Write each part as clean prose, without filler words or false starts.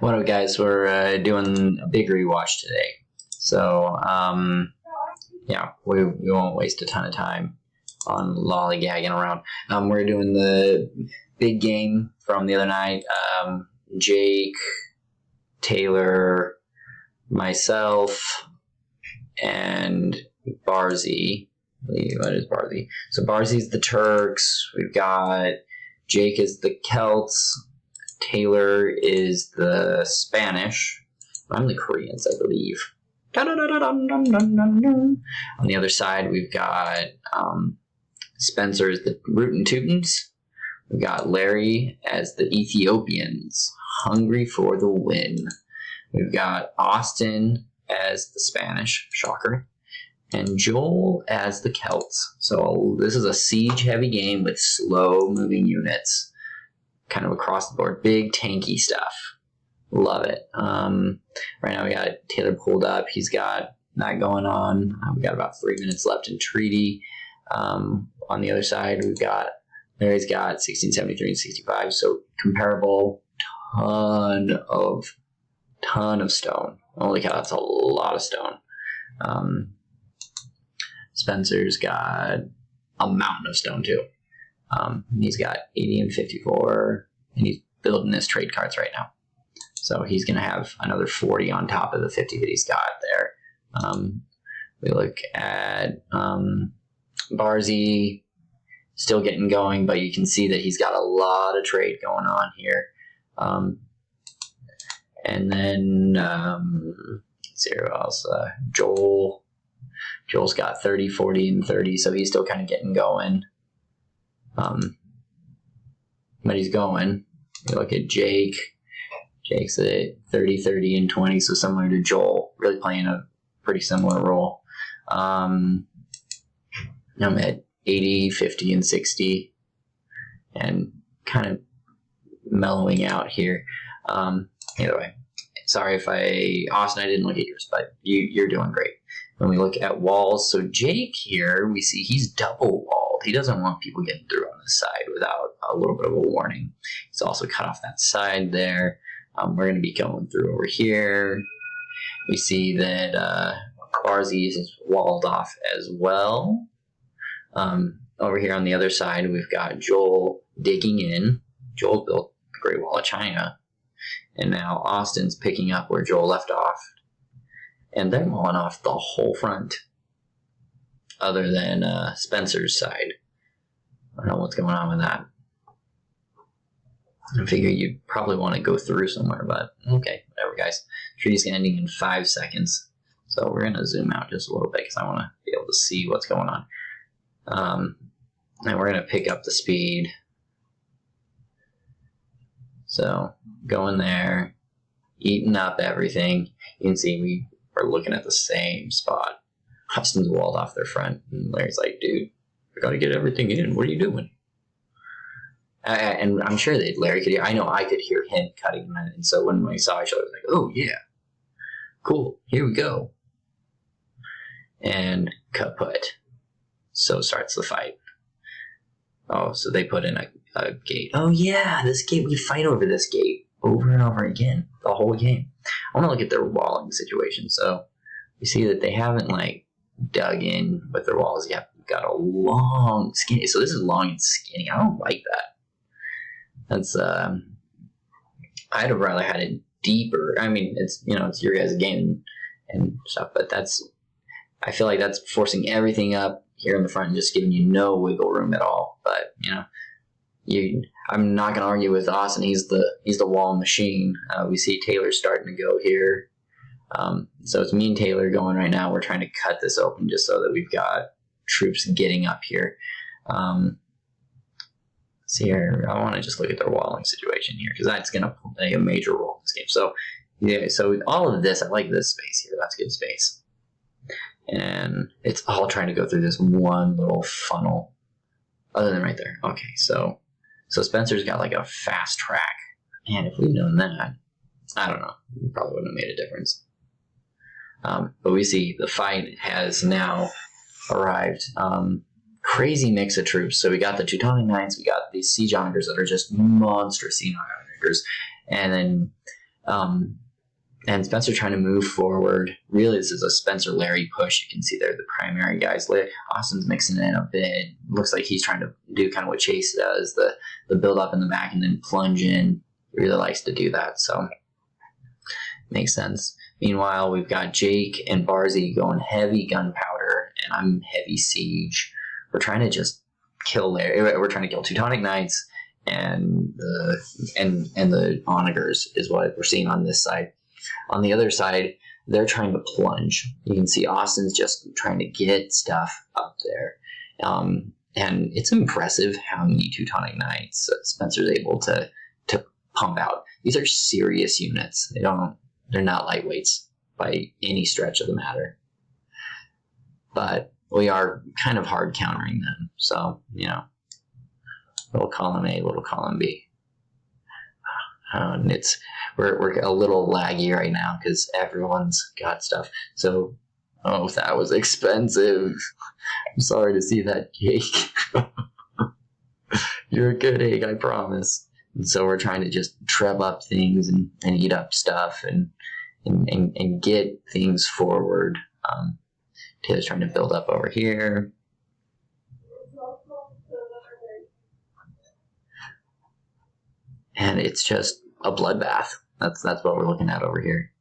What up, guys? We're doing a big rewatch today. So, yeah, we won't waste a ton of time on lollygagging around. We're doing the big game from the other night. Jake, Taylor, myself, and Barzy. What is Barzy? So Barzy's the Turks. We've got Jake is the Celts. Taylor is the Spanish. I'm the Koreans, I believe. On the other side, we've got Spencer as the Rootin' Tootins. We've got Larry as the Ethiopians, hungry for the win. We've got Austin as the Spanish, shocker, and Joel as the Celts. So this is a siege-heavy game with slow-moving units, kind of across the board. Big, tanky stuff. Love it. Right now we got Taylor pulled up. He's got that going on. We got about 3 minutes left in treaty. On the other side, we've got Larry's got 1673 and 65, so comparable. Ton of stone. Holy cow, that's a lot of stone. Spencer's got a mountain of stone too. He's got 80 and 54, and he's building his trade cards right now. So he's going to have another 40 on top of the 50 that he's got there. We look at Barzy still getting going, but you can see that he's got a lot of trade going on here. And then, let's see who else. Joel's got 30, 40, and 30, so he's still kind of getting going. But he's going. You look at Jake. Jake's at 30, 30, and 20, so similar to Joel, really playing a pretty similar role. I'm at 80, 50, and 60, and kind of mellowing out here. Either way, sorry if Austin, I didn't look at yours, but you're doing great. When we look at walls, so Jake here, we see he's double walled. He doesn't want people getting through on this side without a little bit of a warning. He's also cut off that side there. We're going to be going through over here. We see that Barzy is walled off as well. Over here on the other side, we've got Joel digging in. Joel built the Great Wall of China. And now Austin's picking up where Joel left off. And they're walling off the whole front, other than Spencer's side. I don't know what's going on with that. I figure you'd probably want to go through somewhere, but okay, whatever, guys. Treaty's ending in 5 seconds. So we're going to zoom out just a little bit because I want to be able to see what's going on. And we're going to pick up the speed. So going there, eating up everything. You can see we are looking at the same spot. Austin's walled off their front, and Larry's like, dude, we got to get everything in. What are you doing? And I'm sure that Larry could hear. I know I could hear him cutting them, and so when we saw each other, I was like, "Oh yeah, cool. Here we go." And kaput. So starts the fight. Oh, so they put in a gate. Oh yeah, this gate. We fight over this gate over and over again the whole game. I want to look at their walling situation. So you see that they haven't dug in with their walls yet. We've got a long skinny. So this is long and skinny. I don't like that. That's I'd have rather had it deeper. I mean, it's it's your guys' game and stuff, but I feel like that's forcing everything up here in the front and just giving you no wiggle room at all. But I'm not gonna argue with Austin. He's the wall machine. We see Taylor starting to go here. So it's me and Taylor going right now. We're trying to cut this open just so that we've got troops getting up here. See here, I want to just look at their walling situation here because that's going to play a major role in this game. So, yeah, so all of this, I like this space here. That's good space. And it's all trying to go through this one little funnel, other than right there. Okay, so Spencer's got a fast track. Man, if we'd known that, I don't know. It probably wouldn't have made a difference. But we see the fight has now arrived. Crazy mix of troops. So we got the Teutonic Knights, we got these siege onagers that are just monstrous siege onagers, and then And Spencer trying to move forward. Really, this is a Spencer-Larry push. You can see they're the primary guys. Austin's mixing in a bit. Looks like he's trying to do kind of what Chase does, the build up in the back and then plunge in. He really likes to do that, so makes sense. Meanwhile, we've got Jake and Barzy going heavy gunpowder, and I'm heavy siege. We're trying to just kill Larry. We're trying to kill Teutonic Knights and the Onagers is what we're seeing on this side. On the other side, they're trying to plunge. You can see Austin's just trying to get stuff up there. And it's impressive how many Teutonic Knights Spencer's able to pump out. These are serious units. They're not lightweights by any stretch of the matter. But we are kind of hard countering them. So, little column A, little column B. And we're a little laggy right now because everyone's got stuff. So, that was expensive. I'm sorry to see that, Jake. You're a good egg, I promise. And so we're trying to just treb up things and eat up stuff and get things forward. Taylor's trying to build up over here. And it's just a bloodbath. That's what we're looking at over here.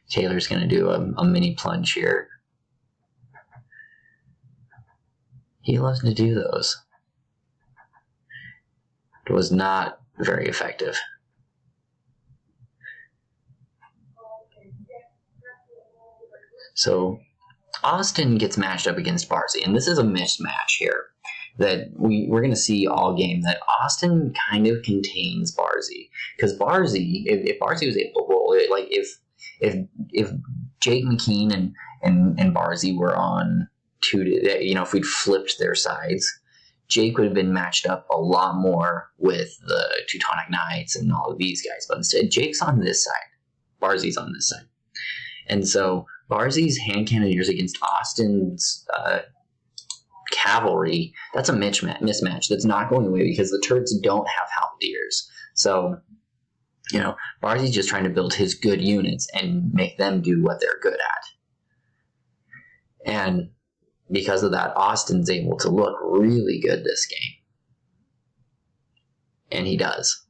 Taylor's going to do a mini plunge here. He loves to do those. It was not very effective. So Austin gets matched up against Barzy, and this is a mismatch here that we're going to see all game, that Austin kind of contains Barzy. Because Barzy, if Barzy was able to roll it, like if Jake McKean and Barzy were on two, if we'd flipped their sides, Jake would have been matched up a lot more with the Teutonic Knights and all of these guys. But instead, Jake's on this side. Barzi's on this side. And so Barzi's hand cannoneers against Austin's cavalry, that's a mismatch that's not going away because the turrets don't have halberdiers. So, Barzi's just trying to build his good units and make them do what they're good at. And because of that, Austin's able to look really good this game. And he does.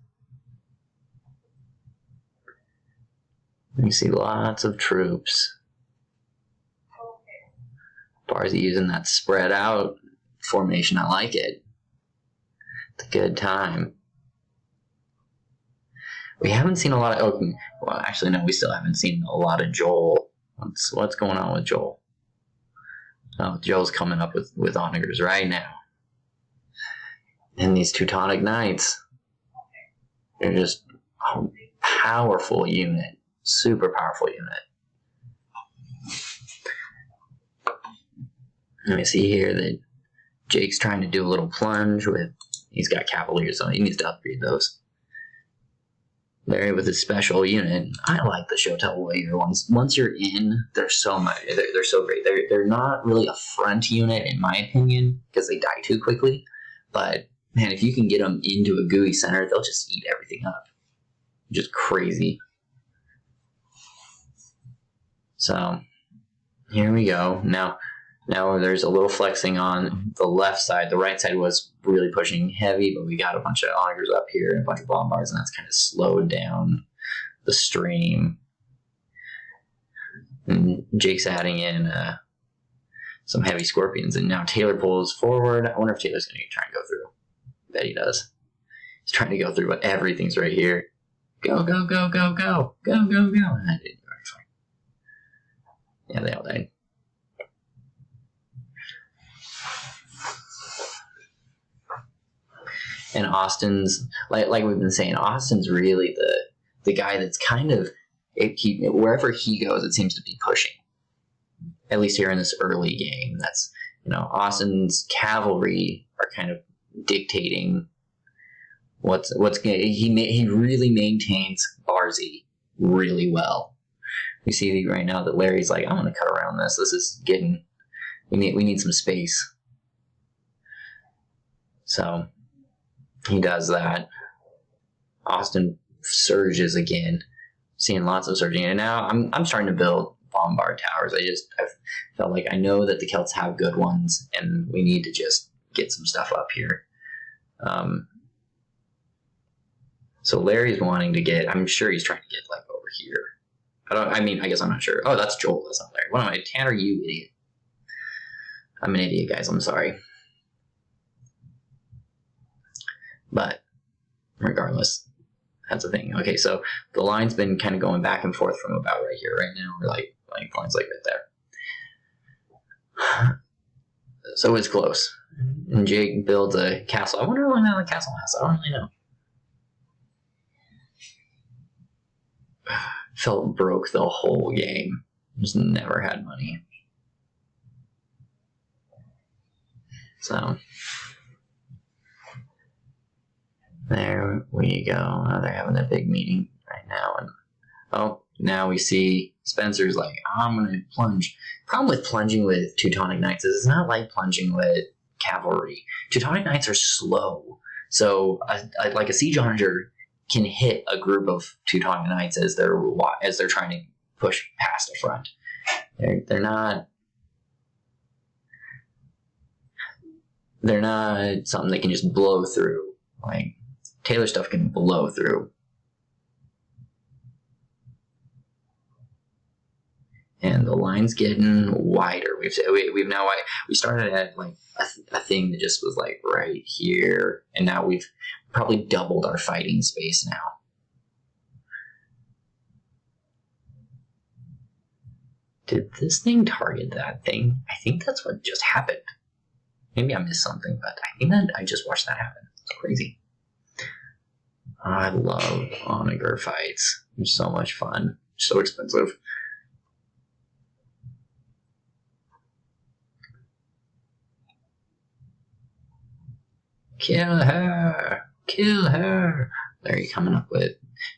You see lots of troops. Barzy using that spread out formation. I like it. It's a good time. We haven't seen a lot of... well, actually, no, we still haven't seen a lot of Joel. What's going on with Joel? Oh, Joel's coming up with Onagers right now. And these Teutonic Knights, they're just a powerful unit. Super powerful unit. Let me see here that Jake's trying to do a little plunge with... He's got Cavaliers, so he needs to upgrade those. Larry with his special unit. I like the Shotel Warrior ones. Once you're in, they're so much. They're so great. They're not really a front unit, in my opinion, because they die too quickly. But, man, if you can get them into a gooey center, they'll just eat everything up. Just crazy. So, here we go. Now there's a little flexing on the left side. The right side was really pushing heavy, but we got a bunch of Onagers up here and a bunch of bombards, and that's kind of slowed down the stream. And Jake's adding in some heavy Scorpions, and now Taylor pulls forward. I wonder if Taylor's going to try and go through. I bet he does. He's trying to go through, but everything's right here. Go, go, go, go, go. Go, go, go. That didn't go very far. Yeah, they all died. And Austin's, like we've been saying, Austin's really the guy that's kind of, wherever he goes, it seems to be pushing. At least here in this early game. That's, Austin's cavalry are kind of dictating what's he really maintains Barzy really well. We see right now that Larry's like, I'm going to cut around this. This is getting, we need some space. So he does that. Austin surges again. seeing lots of searching. And now I'm starting to build bombard towers. I've felt like I know that the Celts have good ones, and we need to just get some stuff up here. So Larry's wanting to get, I'm sure he's trying to get like over here. I guess I'm not sure. Oh, that's Joel. That's not Larry. What am I? Tanner, you idiot. I'm an idiot, guys. I'm sorry. But regardless, that's the thing. Okay, so the line's been kind of going back and forth from about right here. Right now, we're like the line's like right there. So it's close. And Jake builds a castle. I wonder how long that castle lasts. I don't really know. Felt broke the whole game. Just never had money. So there we go. Oh, they're having a big meeting right now, and now we see Spencer's like, I'm gonna plunge. Problem with plunging with Teutonic Knights is it's not like plunging with cavalry. Teutonic Knights are slow, so like a siege onager can hit a group of Teutonic Knights as they're trying to push past the front. They're not something they can just blow through. Like Taylor stuff can blow through. And the line's getting wider. We started at like a thing that just was like right here, and now we've probably doubled our fighting space now. Did this thing target that thing? I think that's what just happened. Maybe I missed something, but I think that I just watched that happen. It's crazy. I love Onager fights. They're so much fun. So expensive. Kill her! Kill her! There you're coming up with.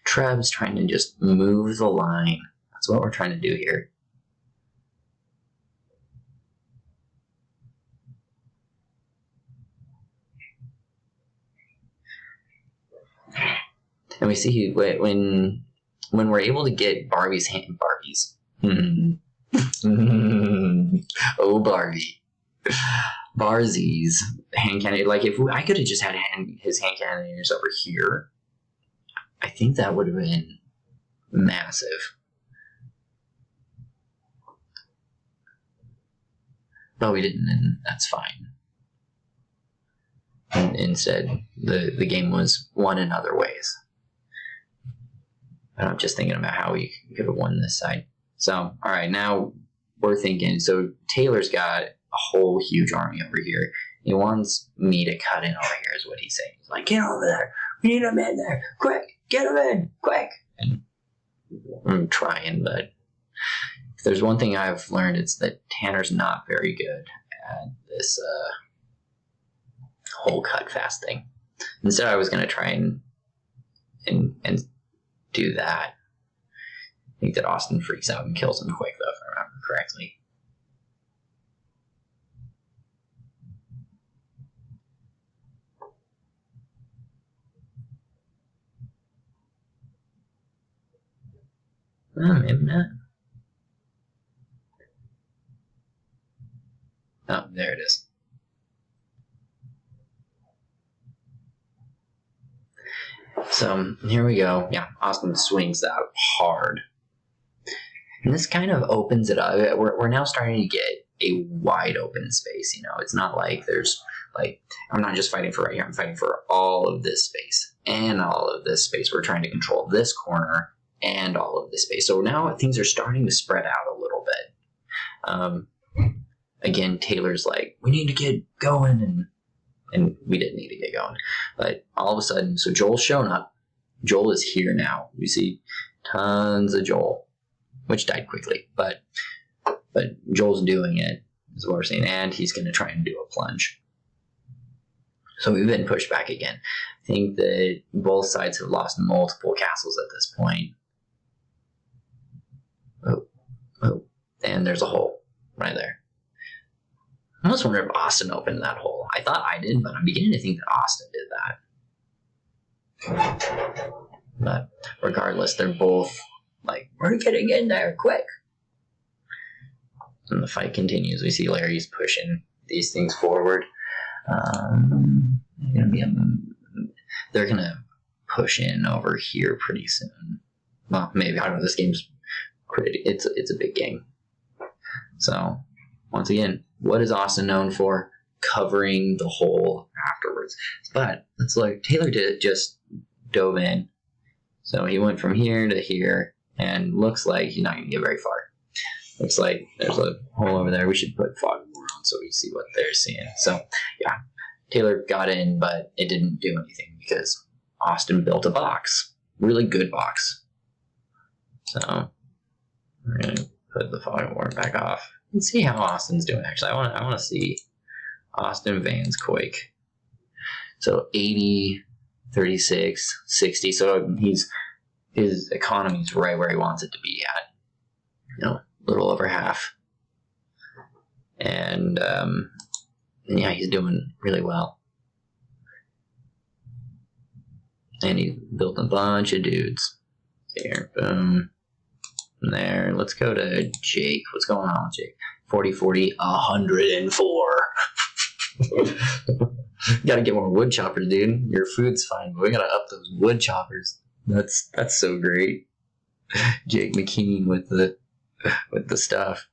Treb's trying to just move the line. That's what we're trying to do here. And we see when we're able to get Barbie's. Oh, Barbie. Barzy's hand cannon. Like if I could have just had his hand cannoners over here, I think that would have been massive. But we didn't, and that's fine. And instead, the game was won in other ways. And I'm just thinking about how we could have won this side. So, all right, now we're thinking. So Taylor's got a whole huge army over here. He wants me to cut in over here, is what he's saying. He's like, get over there. We need him in there. Quick, get him in, quick. And I'm trying, but if there's one thing I've learned, it's that Tanner's not very good at this whole cut fast thing. Instead, I was going to try and do that. I think that Austin freaks out and kills him quick, though, if I remember correctly. Maybe not. Oh, there it is. So here we go. Yeah, Austin swings that hard. And this kind of opens it up. We're now starting to get a wide open space. You know, it's not like there's like, I'm not just fighting for right here. I'm fighting for all of this space and all of this space. We're trying to control this corner and all of this space. So now things are starting to spread out a little bit. Again, Taylor's like, we need to get going, and we didn't need to get going. But all of a sudden, so Joel's shown up. Joel is here now. We see tons of Joel, which died quickly. But Joel's doing it, is what we're saying. And he's going to try and do a plunge. So we've been pushed back again. I think that both sides have lost multiple castles at this point. Oh, and there's a hole right there. I almost wonder if Austin opened that hole. I thought I did, but I'm beginning to think that Austin did that. But regardless, they're both Like, we're getting in there, quick. And the fight continues. We see Larry's pushing these things forward. They're gonna push in over here pretty soon. Well, maybe, I don't know. This game's pretty. It's a big game. So, once again, what is Austin known for? Covering the hole afterwards. But it's like Taylor just dove in. So he went from here to here, and looks like he's not going to get very far. Looks like there's a hole over there. We should put fog more on so we see what they're seeing. So, yeah, Taylor got in, but it didn't do anything because Austin built a box. Really good box. So, we're going to put the fog more back off. Let's see how Austin's doing, actually. I want to see Austin Vans Quake. So 80, 36, 60. So his economy's right where he wants it to be at. A little over half. And yeah, he's doing really well. And he built a bunch of dudes. Here, boom. There. Let's go to Jake. What's going on with Jake? 40, 40, 104. Gotta get more wood choppers, dude. Your food's fine, but we gotta up those wood choppers. That's so great. Jake McKean with the stuff.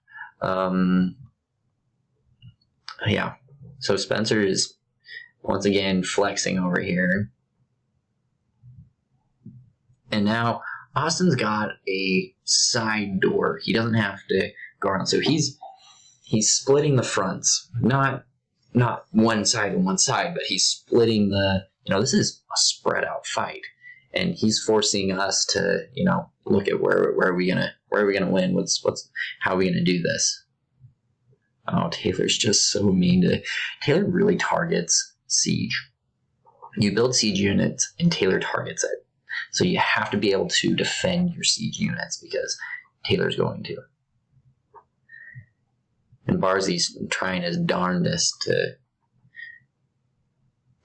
Yeah. So Spencer is once again flexing over here. And now Austin's got a side door. He doesn't have to go around. So he's splitting the fronts. Not one side and one side, but he's splitting this is a spread out fight. And he's forcing us to, look at where are we gonna win? How are we gonna do this? Oh, Taylor's just so mean to Taylor really targets siege. You build siege units and Taylor targets it. So you have to be able to defend your siege units because Taylor's going to. And Barzy's trying his darndest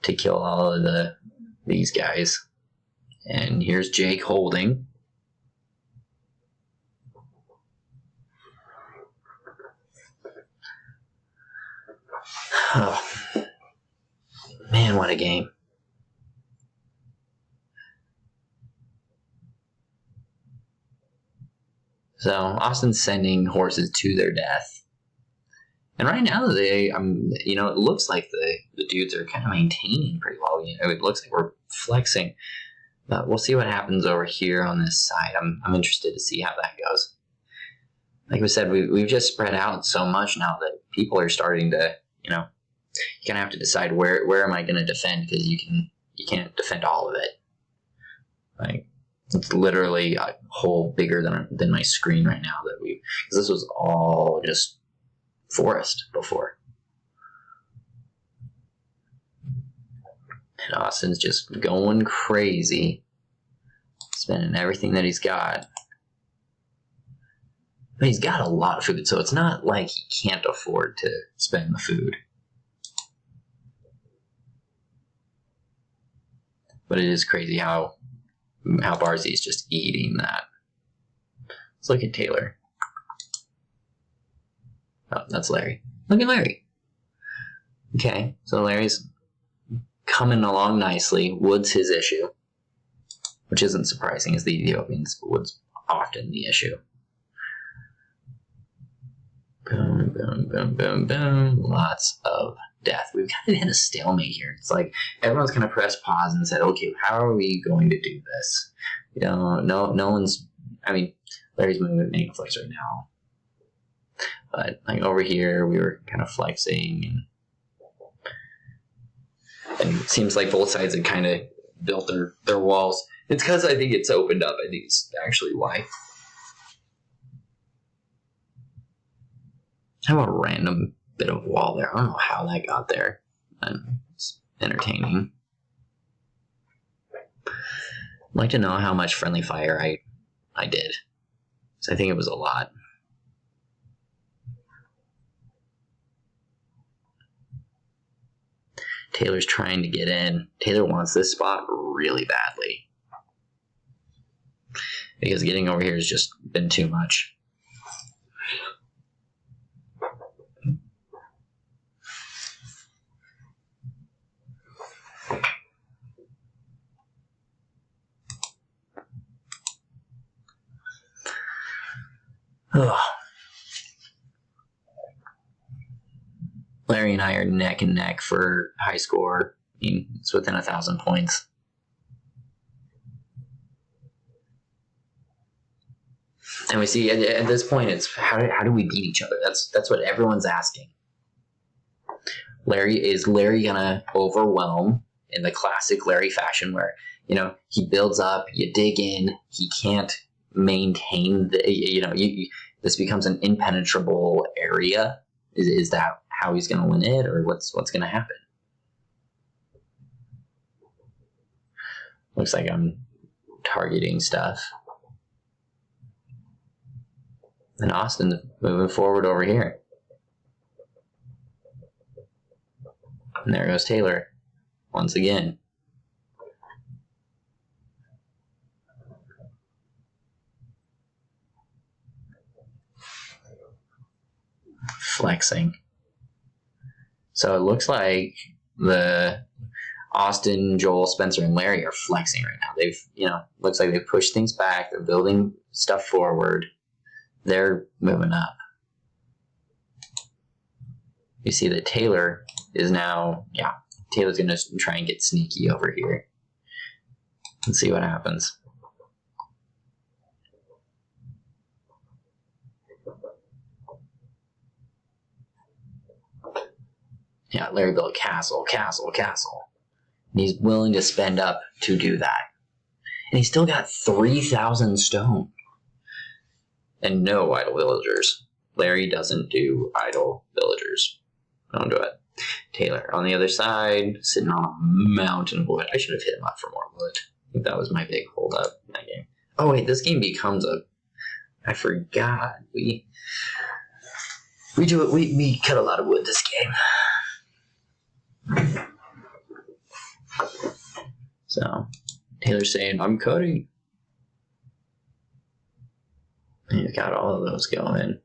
to kill all of these guys. And here's Jake holding. Oh, man, what a game. So Austin's sending horses to their death. And right now, it looks like the dudes are kind of maintaining pretty well. It looks like we're flexing. But we'll see what happens over here on this side. I'm interested to see how that goes. Like we said, we've just spread out so much now that people are starting to, you kind of have to decide where am I going to defend, because you can't defend all of it. Like, it's literally a hole bigger than my screen right now because this was all just forest before. And Austin's just going crazy, spending everything that he's got. But he's got a lot of food, so it's not like he can't afford to spend the food. But it is crazy how Barzy's just eating that. Let's look at Taylor. Oh, that's Larry. Look at Larry. Okay, so Larry's coming along nicely. Wood's his issue, which isn't surprising, as the Ethiopians, but wood's often the issue. Boom, boom, boom, boom, boom. Lots of death. We've kind of hit a stalemate here. It's like everyone's kind of pressed pause and said, okay, how are we going to do this? No one's, Larry's moving at manual flex right now. But like over here, we were kind of flexing, and it seems like both sides have kind of built their walls. It's because I think it's opened up. I think it's actually why. I have a random bit of wall there. I don't know how that got there. It's entertaining. I'd like to know how much friendly fire I did. So I think it was a lot. Taylor's trying to get in. Taylor wants this spot really badly. because getting over here has just been too much. Ugh. Larry and I are neck and neck for high score. I mean, it's within 1,000 points. And we see at this point, it's how do we beat each other? That's what everyone's asking. Is Larry gonna overwhelm in the classic Larry fashion, where he builds up, you dig in, he can't maintain this becomes an impenetrable area. Is that how he's gonna win it, or what's gonna happen? Looks like I'm targeting stuff. And Austin moving forward over here. And there goes Taylor once again. Flexing. So it looks like the Austin, Joel, Spencer, and Larry are flexing right now. They've, looks like they've pushed things back. They're building stuff forward. They're moving up. You see that Taylor is now, Taylor's going to try and get sneaky over here. Let's see what happens. Yeah, Larry built castle. And he's willing to spend up to do that. And he's still got 3,000 stone. And no idle villagers. Larry doesn't do idle villagers. Don't do it. Taylor on the other side, sitting on a mountain of wood. I should have hit him up for more wood. I think that was my big hold up in that game. Oh wait, this game becomes I forgot. We cut a lot of wood this game. So Taylor's saying, I'm cutting. And he's got all of those going.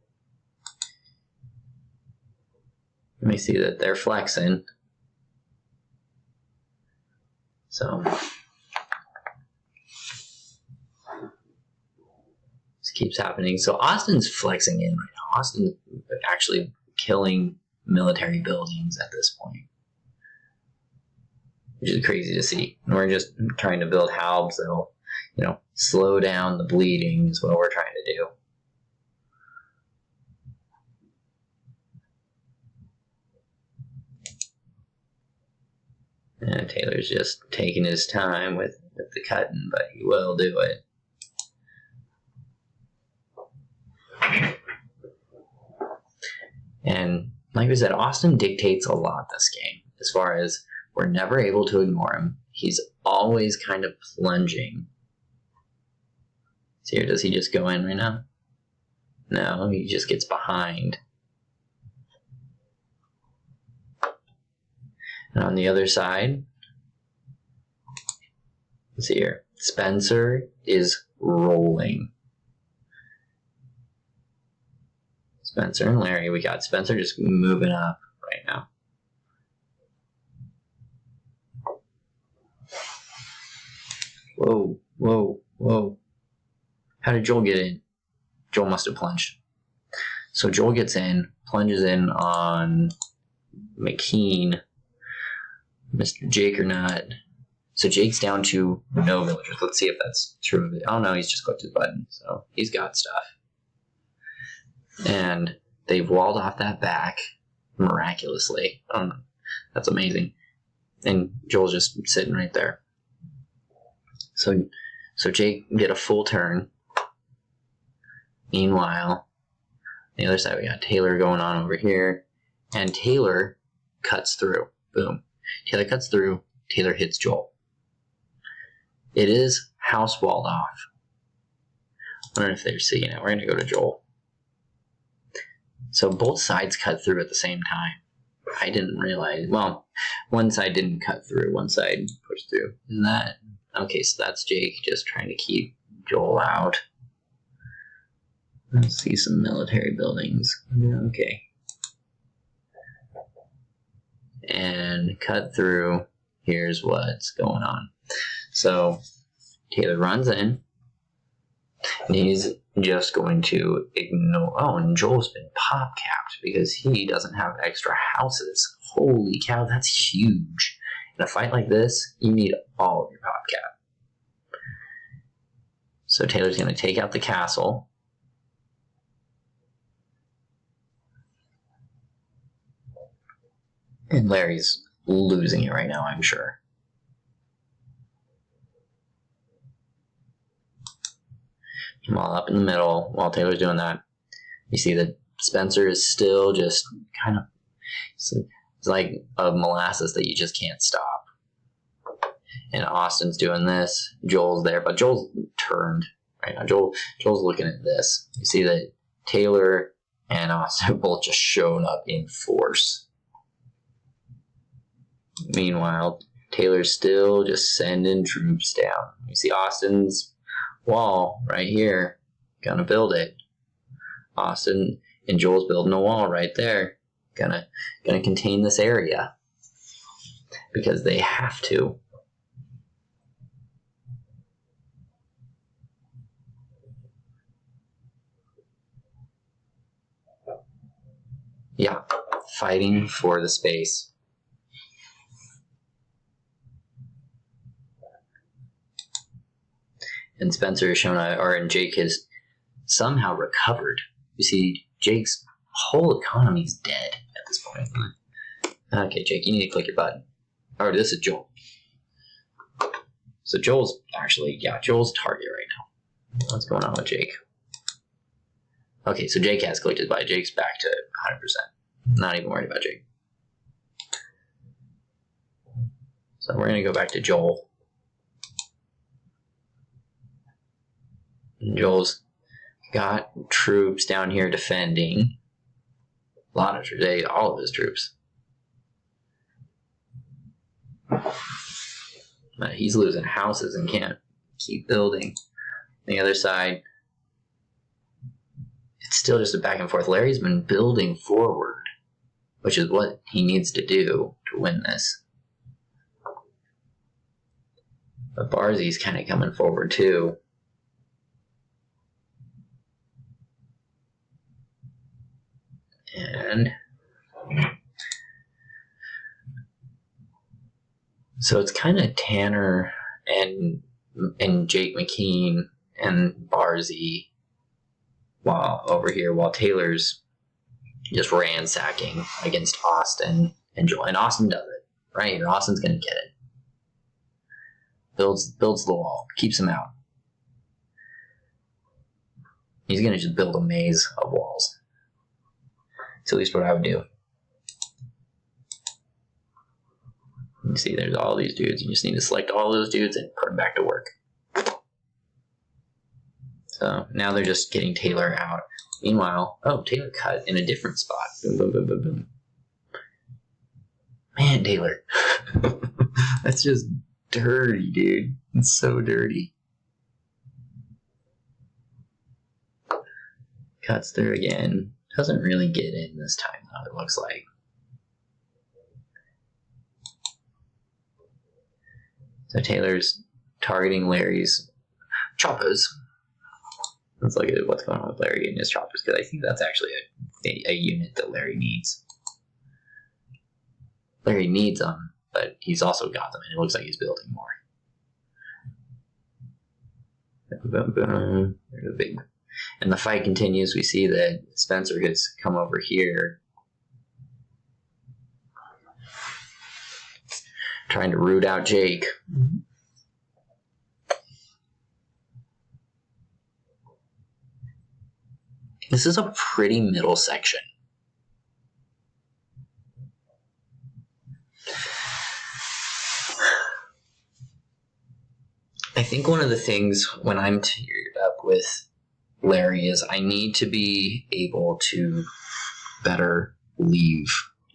Let me see that they're flexing. So this keeps happening. So Austin's flexing in right now. Austin's actually killing military buildings at this point, which is crazy to see. And we're just trying to build halbs that'll, slow down the bleeding is what we're trying to do. And Taylor's just taking his time with the cutting, but he will do it. And like we said, Austin dictates a lot this game. As far as we're never able to ignore him. He's always kind of plunging. See here, does he just go in right now? No, he just gets behind. And on the other side, let's see here, Spencer is rolling. Spencer and Larry, we got Spencer just moving up right now. Whoa, whoa, whoa. How did Joel get in? Joel must have plunged. So Joel gets in, plunges in on McKean. Mr. Jake or not. So Jake's down to no villagers. Let's see if that's true of it. Oh no, he's just clicked his button. So he's got stuff. And they've walled off that back miraculously. I don't know. That's amazing. And Joel's just sitting right there. So Jake get a full turn. Meanwhile, on the other side we got Taylor going on over here. And Taylor cuts through. Boom. Taylor cuts through. Taylor hits Joel. It is house walled off. I wonder if they're seeing it. We're going to go to Joel. So both sides cut through at the same time. I didn't realize. Well, one side didn't cut through. One side pushed through. Isn't that? Okay, so that's Jake just trying to keep Joel out. Let's see some military buildings. Okay. And cut through. Here's what's going on. So Taylor runs in. And he's just going to ignore. Oh, and Joel's been pop capped because he doesn't have extra houses. Holy cow, that's huge. In a fight like this, you need all of your pop cap. So Taylor's going to take out the castle. And Larry's losing it right now, I'm sure. While up in the middle, while Taylor's doing that, you see that Spencer is still just kind of, it's like a molasses that you just can't stop. And Austin's doing this. Joel's there, but Joel's turned right now. Joel's looking at this. You see that Taylor and Austin both just shown up in force. Meanwhile, Taylor's still just sending troops down. You see Austin's wall right here. Gonna build it. Austin and Joel's building a wall right there. Gonna contain this area. Because they have to. Yeah, fighting for the space. And Spencer has shown, and Jake has somehow recovered. You see, Jake's whole economy is dead at this point. Okay, Jake, you need to click your button. Oh, this is Joel. So Joel's Joel's target right now. What's going on with Jake? Okay, so Jake has clicked his button. Jake's back to 100%. Not even worried about Jake. So we're going to go back to Joel. Joel's got troops down here defending. A lot of troops, all of his troops. But he's losing houses and can't keep building. On the other side, it's still just a back and forth. Larry's been building forward, which is what he needs to do to win this. But Barzy's kind of coming forward too. And so it's kind of Tanner and Jake McKean and Barzy while Taylor's just ransacking against Austin and Joel. And Austin does it, right? Austin's gonna get it. Builds the wall, keeps him out. He's gonna just build a maze of walls. That's at least what I would do. You see, there's all these dudes. You just need to select all those dudes and put them back to work. So now they're just getting Taylor out. Meanwhile, Taylor cut in a different spot. Boom, boom, boom, boom, boom. Man, Taylor. That's just dirty, dude. It's so dirty. Cuts through again. Doesn't really get in this time, though, it looks like. So Taylor's targeting Larry's choppers. Let's look at what's going on with Larry and his choppers, because I think that's actually a unit that Larry needs. Larry needs them, but he's also got them, and it looks like he's building more. Boom, boom. There's a big... And the fight continues. We see that Spencer gets come over here, trying to root out Jake. This is a pretty middle section. I think one of the things when I'm teared up with Larry is I need to be able to better leave.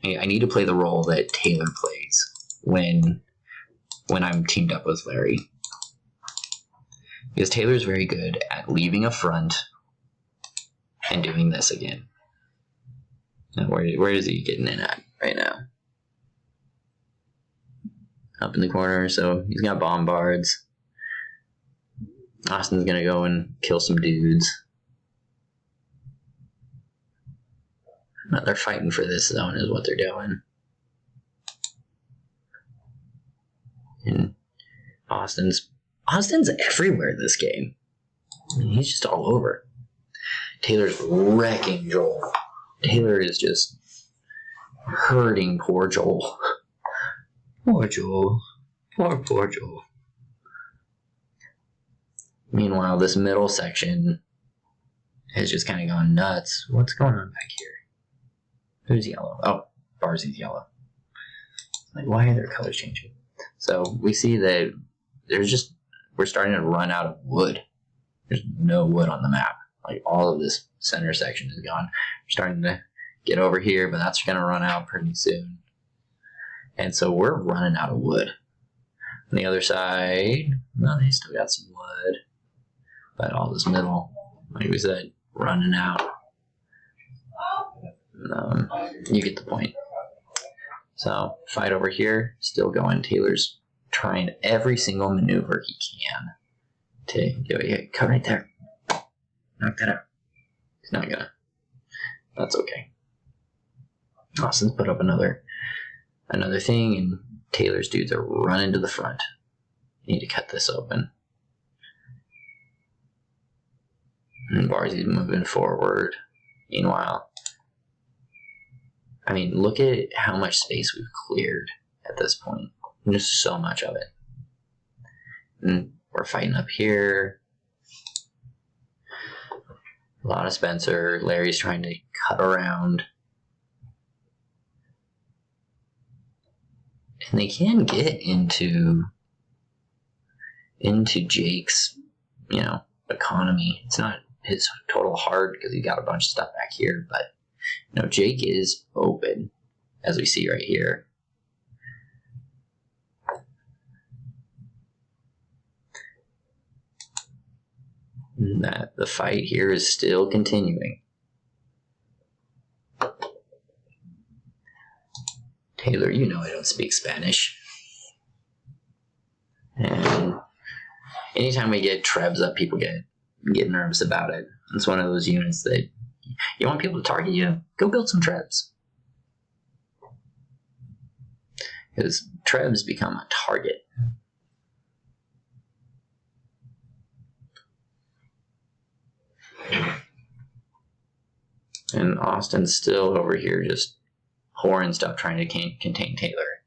I need to play the role that Taylor plays when I'm teamed up with Larry. Because Taylor's very good at leaving a front and doing this again. Now, where is he getting in at right now? Up in the corner, so he's got bombards. Austin's gonna go and kill some dudes. They're fighting for this zone is what they're doing. And Austin's everywhere this game. I mean, he's just all over. Taylor's wrecking Joel. Taylor is just hurting poor Joel. Poor Joel. Poor Joel. Meanwhile, this middle section has just kind of gone nuts. What's going on back here? Who's yellow? Oh, Barzy's yellow. Like, why are their colors changing? So we see that we're starting to run out of wood. There's no wood on the map. Like, all of this center section is gone. We're starting to get over here, but that's going to run out pretty soon. And so we're running out of wood. On the other side, no, they still got some wood. But all this middle, like we said, running out. You get the point. So, fight over here, still going. Taylor's trying every single maneuver he can to do it. Cut right there. Knock that out. He's not gonna. That's okay. Austin's put up another thing, and Taylor's dudes are running to the front. Need to cut this open. And Barzy's moving forward. Meanwhile, I mean, look at how much space we've cleared at this point. Just so much of it. And we're fighting up here. A lot of Spencer. Larry's trying to cut around. And they can get into Jake's, economy. It's not his total hard because he got a bunch of stuff back here, but Jake is open, as we see right here. And that the fight here is still continuing. Taylor, I don't speak Spanish. And anytime we get Trebs up, people get nervous about it. It's one of those units that you want people to target you, go build some Trebs. Because Trebs become a target. And Austin's still over here just whoring stuff trying to contain Taylor.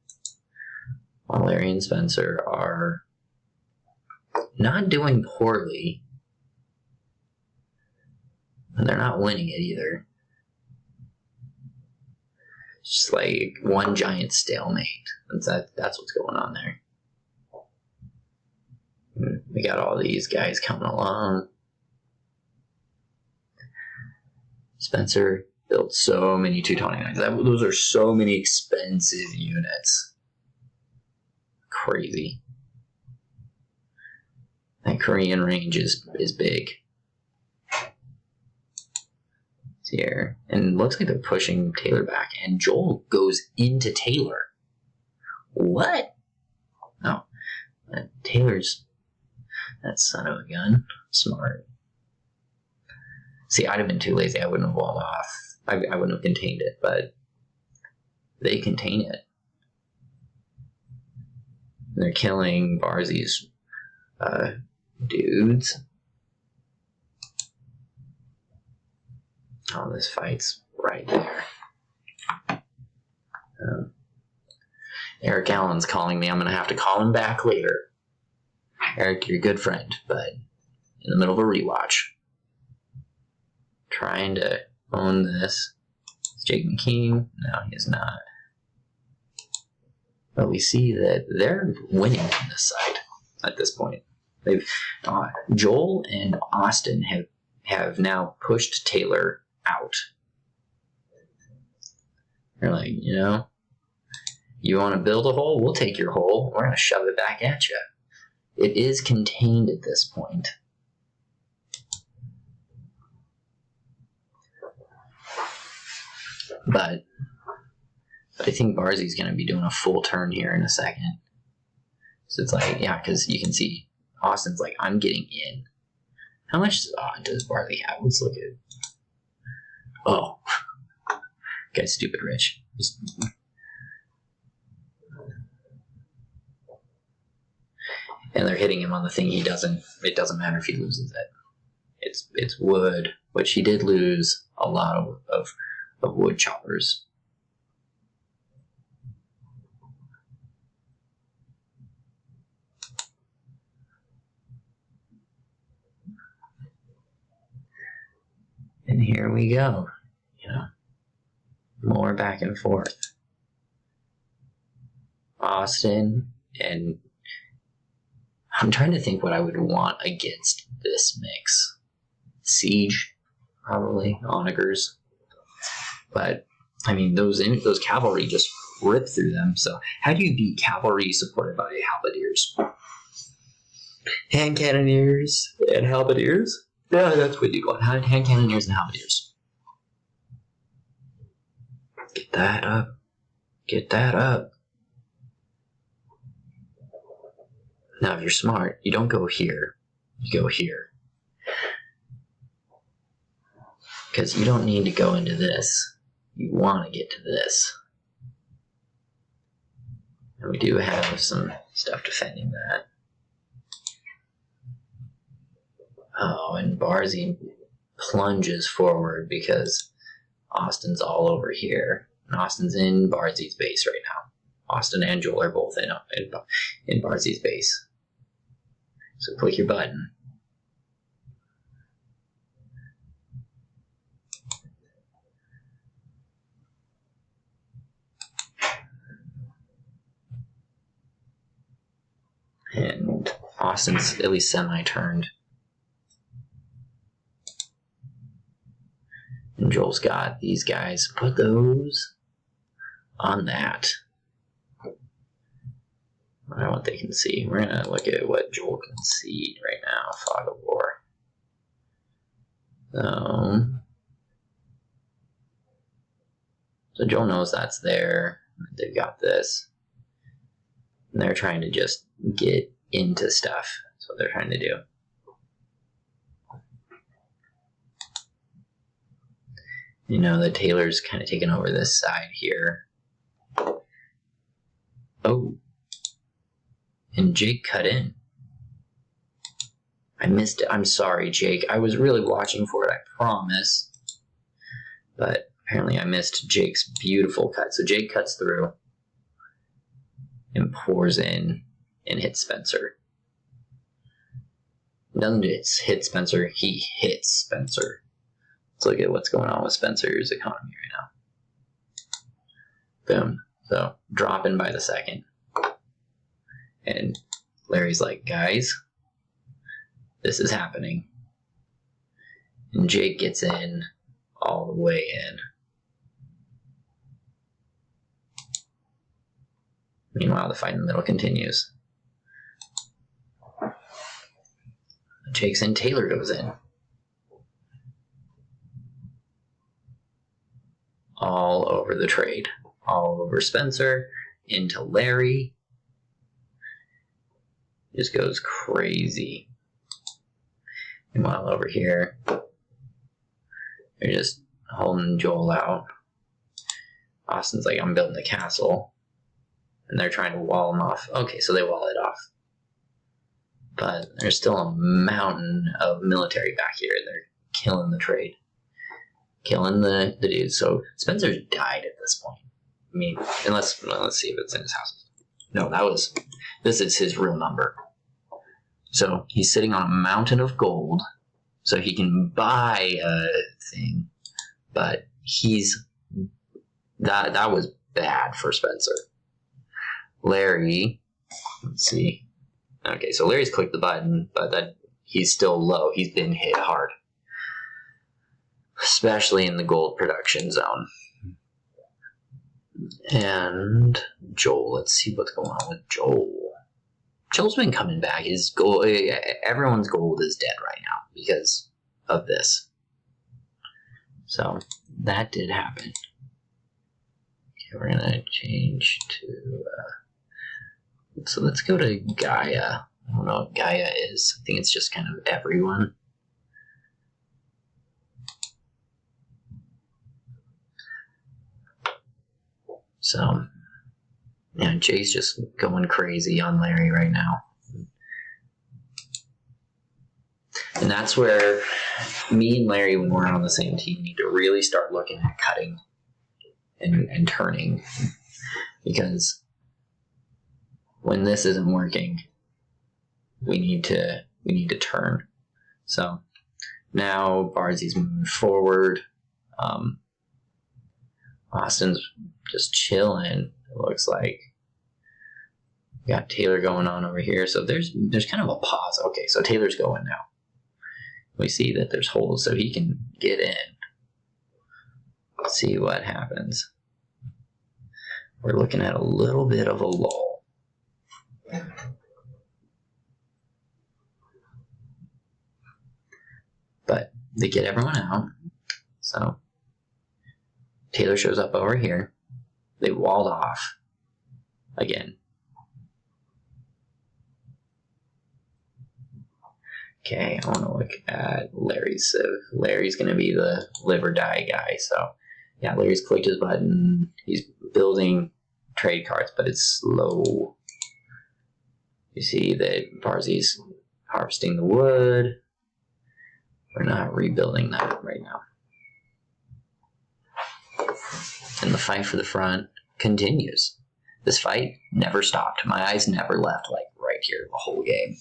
While Larry and Spencer are not doing poorly. And they're not winning it either. It's just like one giant stalemate. That's what's going on there. And we got all these guys coming along. Spencer built so many 229s. Those are so many expensive units. Crazy. That Korean range is big. It's here. And it looks like they're pushing Taylor back. And Joel goes into Taylor. What? No. Taylor's that son of a gun. Smart. See, I'd have been too lazy. I wouldn't have walled off. I wouldn't have contained it, but they contain it. They're killing Barzy's dudes. Oh, this fight's right there. Eric Allen's calling me. I'm going to have to call him back later. Eric, you're a good friend, but in the middle of a rewatch. Trying to own this. Is Jake McKean? No, he's not. But we see that they're winning on this side at this point. They've Joel and Austin have now pushed Taylor out. They're like, you want to build a hole? We'll take your hole. We're going to shove it back at you. it is contained at this point. But I think Barzy's going to be doing a full turn here in a second. So it's like, yeah, because you can see Austin's like, I'm getting in. How much does Barley have? Let's look at it. Oh. Guy's stupid rich. And they're hitting him on the thing he doesn't. It doesn't matter if he loses it. It's wood, which he did lose a lot of wood choppers. And here we go, more back and forth. Austin, and I'm trying to think what I would want against this mix. Siege, probably, onagers. But, I mean, those cavalry just rip through them. So how do you beat cavalry supported by halberdiers? Hand cannoneers and halberdiers? Yeah, that's what you want. Hand cannoneers and halberdiers. Get that up. Get that up. Now, if you're smart, you don't go here. You go here. Because you don't need to go into this. You want to get to this. And we do have some stuff defending that. Oh, and Barzy plunges forward because Austin's all over here. And Austin's in Barzy's base right now. Austin and Joel are both in Barzy's base. So click your button. And Austin's at least semi-turned. And Joel's got these guys. Put those on that. I don't know what they can see. We're going to look at what Joel can see right now. Fog of War. So Joel knows that's there. They've got this. And they're trying to just get into stuff. That's what they're trying to do. The Taylor's kind of taking over this side here. Oh. And Jake cut in. I missed it. I'm sorry, Jake. I was really watching for it, I promise. But apparently I missed Jake's beautiful cut. So Jake cuts through and pours in and hits Spencer. Doesn't hit Spencer, he hits Spencer. Let's look at what's going on with Spencer's economy right now. Boom. So, dropping by the second. And Larry's like, guys, this is happening. And Jake gets in all the way in. Meanwhile, the fight in the middle continues. Jake's in, Taylor goes in. All over the trade. All over Spencer, into Larry. Just goes crazy. Meanwhile, over here, they're just holding Joel out. Austin's like, I'm building a castle. And they're trying to wall him off. Okay, so they wall it off. But there's still a mountain of military back here. They're killing the trade. Killing the dudes. So Spencer's died at this point. I mean, let's see if it's in his house. No, this is his real number. So he's sitting on a mountain of gold, so he can buy a thing. But that was bad for Spencer. Larry, let's see. Okay, so Larry's clicked the button, but he's still low. He's been hit hard, especially in the gold production zone. And Joel, let's see what's going on with Joel. Joel's been coming back. His gold, everyone's gold is dead right now because of this. So that did happen. Okay, we're gonna change to. So let's go to Gaia. I don't know what Gaia is. I think it's just kind of everyone. So, yeah, Jay's just going crazy on Larry right now. And that's where me and Larry, when we're on the same team, need to really start looking at cutting and turning. Because when this isn't working, we need to turn. So now Barzy's moving forward. Austin's just chilling, it looks like. We got Taylor going on over here. So there's kind of a pause. Okay, so Taylor's going now. We see that there's holes so he can get in. Let's see what happens. We're looking at a little bit of a lull. But they get everyone out. So Taylor shows up over here. They walled off again. Okay, I want to look at Larry's civ. Larry's going to be the live or die guy. So, yeah, Larry's clicked his button. He's building trade cards, but it's slow. You see that Barzy's harvesting the wood. We're not rebuilding that right now. And the fight for the front continues. This fight never stopped. My eyes never left, like, right here the whole game.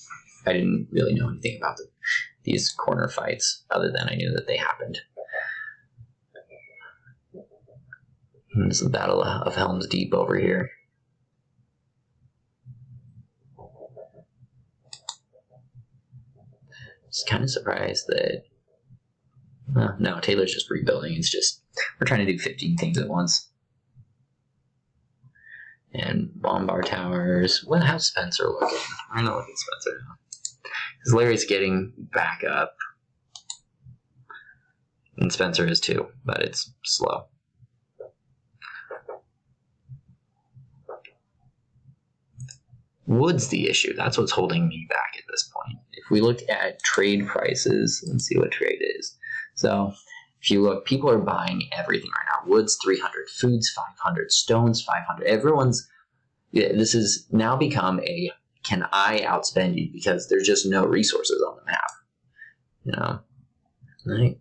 I didn't really know anything about these corner fights other than I knew that they happened. And this is the Battle of Helm's Deep over here. Just kind of surprised that... no, Taylor's just rebuilding. It's just, we're trying to do 15 things at once. And Bombard Towers. Well, how's Spencer looking? I'm gonna look at Spencer now. Because Larry's getting back up. And Spencer is too, but it's slow. Wood's the issue. That's what's holding me back at this point. If we look at trade prices, let's see what trade is. So, if you look, people are buying everything right now. Wood's 300, food's 500, stone's 500. Everyone's, this has now become a, can I outspend you? Because there's just no resources on the map. You know? Right?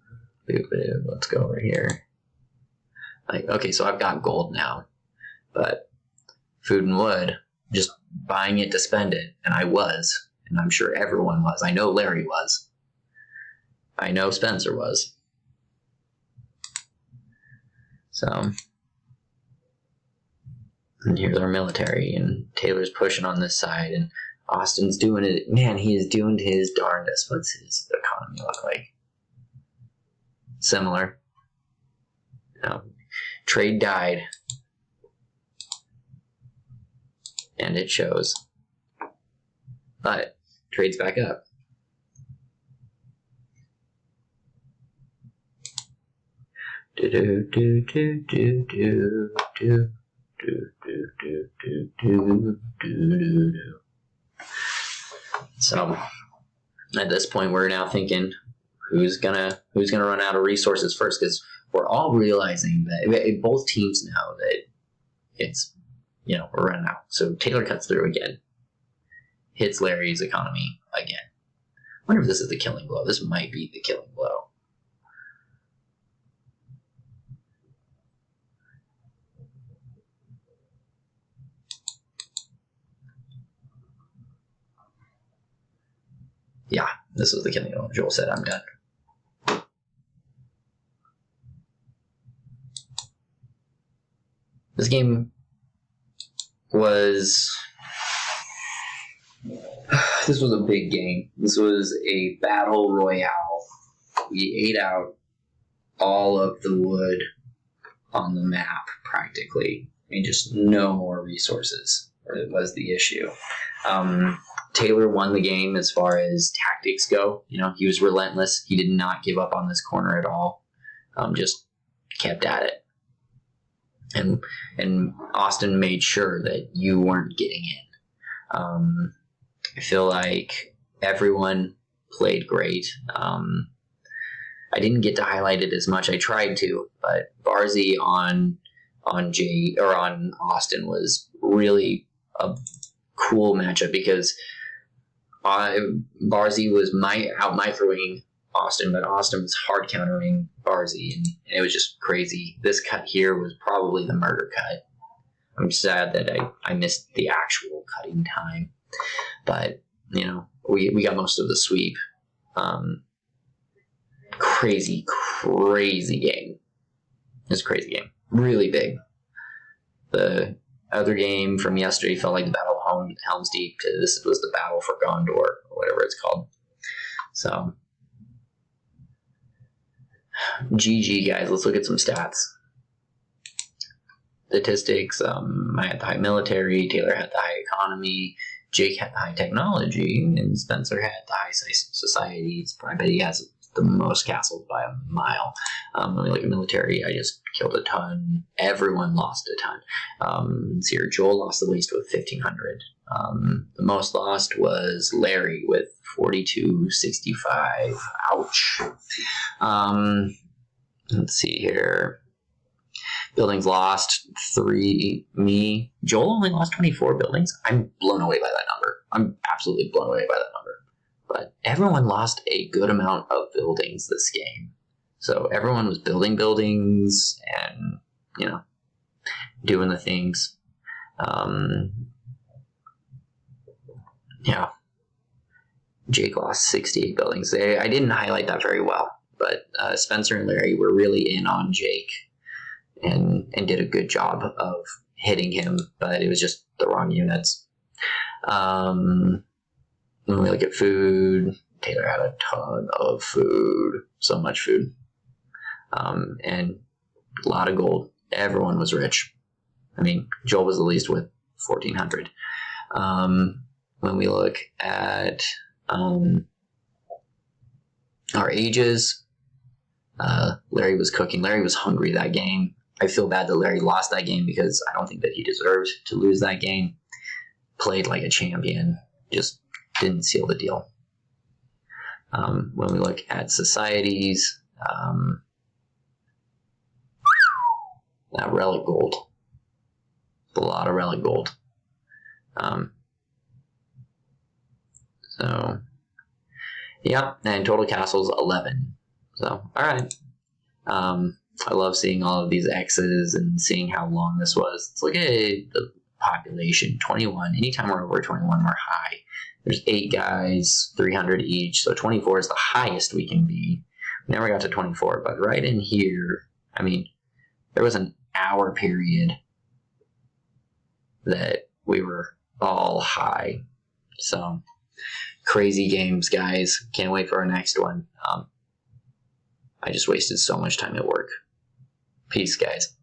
Let's go over here. Like, okay, so I've got gold now. But food and wood, just buying it to spend it. And I was. And I'm sure everyone was. I know Larry was. I know Spencer was. So, and here's our military, and Taylor's pushing on this side, and Austin's doing it. Man, he is doing his darndest. What's his economy look like? Similar. No. Trade died. And it shows. But trade's back up. So at this point we're now thinking who's gonna run out of resources first, because we're all realizing that both teams know that it's, you know, we're running out. So Taylor cuts through again, hits Larry's economy again. I wonder if this is the killing blow. This might be the killing blow. Yeah, this was the killing blow. Joel said, I'm done. This game was... This was a big game. This was a battle royale. We ate out all of the wood on the map, practically. I mean, just no more resources. It was the issue. Taylor won the game as far as tactics go. You know, he was relentless. He did not give up on this corner at all. Just kept at it. And Austin made sure that you weren't getting in. I feel like everyone played great. I didn't get to highlight it as much. I tried to, but Barzy on Austin was really a cool matchup because Barzy was out microing Austin, but Austin was hard countering Barzy, and it was just crazy. This cut here was probably the murder cut. I'm sad that I missed the actual cutting time, but you know, we got most of the sweep. Crazy game. It's a crazy game. Really big. The other game from yesterday felt like the Battle of Helm's Deep. This was the Battle for Gondor, or whatever it's called. So, GG, guys. Let's look at some stats. Statistics. I had the high military. Taylor had the high economy. Jake had the high technology. And Spencer had the high society. I bet he has the most castles by a mile. When we look at military, I just killed a ton. Everyone lost a ton. Here, Joel lost the least with 1,500. The most lost was Larry with 4,265. Ouch. Let's see here. Buildings lost 3. Me. Joel only lost 24 buildings. I'm blown away by that number. I'm absolutely blown away by that number. But everyone lost a good amount of buildings this game. So everyone was building buildings and, you know, doing the things. Yeah. Jake lost 68 buildings. I didn't highlight that very well. But Spencer and Larry were really in on Jake and did a good job of hitting him. But it was just the wrong units. When we look at food, Taylor had a ton of food. So much food. And a lot of gold. Everyone was rich. I mean, Joel was the least with 1,400. When we look at our ages, Larry was cooking. Larry was hungry that game. I feel bad that Larry lost that game because I don't think that he deserved to lose that game. Played like a champion. Just didn't seal the deal. When we look at societies, that relic gold. A lot of relic gold. So, yeah, and total castles 11. So, alright. I love seeing all of these X's and seeing how long this was. Let's look at the population, 21. Anytime we're over 21, we're high. There's 8 guys, 300 each, so 24 is the highest we can be. We never got to 24, but right in here, I mean, there was an hour period that we were all high. So, crazy games, guys. Can't wait for our next one. I just wasted so much time at work. Peace, guys.